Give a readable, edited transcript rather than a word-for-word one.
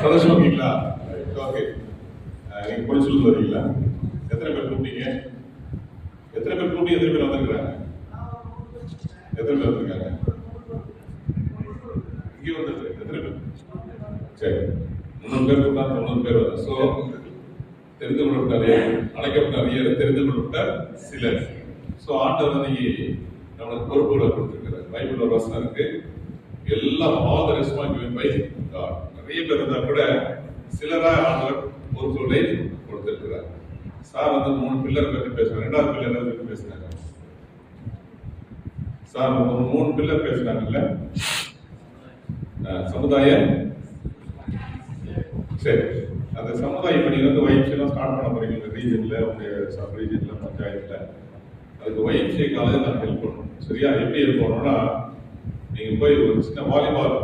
சந்தோஷமா இருக்கீங்களா? ஓகே. நீங்க போய் சொல்லிட்டு வரீங்களா? எத்தனை பேர் கூப்பிட்டீங்க? எத்தனை பேர் கூப்பிட்டு எத்தனை பேர் வந்திருக்கிறாங்க? எத்தனை பேர் வந்திருக்காங்க? இங்கே வந்துருக்கு எத்தனை பேர்? சரி, 300 பேர் கூப்பிட்டா 90 பேர் வரும். ஸோ தெரிந்து கொள்ளப்பட்டாரே, அழைக்கப்பட்டாரே, தெரிந்து கொள்ளப்பட்ட சிலர். ஸோ ஆண்டவர் இன்னைக்கு நம்மளுக்கு பொறுப்புகளை கொடுத்துருக்கிறார். பைபிள் ஒரு வசனம் இருக்கு, எல்லாம் all the responsibility by God. நிறைய பேர் இருந்தால் கூட சிலரா ஆண்டவர் பொறுப்புகளை கொடுத்திருக்கிறார். சார் வந்து 3 பில்லர் பற்றி பேசுறாங்க. 2வது பில்லர் பற்றி பேசுறாங்க. சார் 3 பில்லர் பேசுறாங்கல்ல, சமுதாயம். சரி, அந்த சமுதாய பணி வந்து YMCA ஸ்டார்ட் பண்ண போறீங்க உங்க ரீஜன்ல, உங்க சப் ரீஜன்ல, பஞ்சாயத்துல. அதுக்கு YMCA காலேஜ் நான் ஹெல்ப் பண்ணணும். சரியா? எப்படி ஹெல்ப் பண்ணணும்னா, நீங்க போய் ஒரு சின்ன வாலிபால்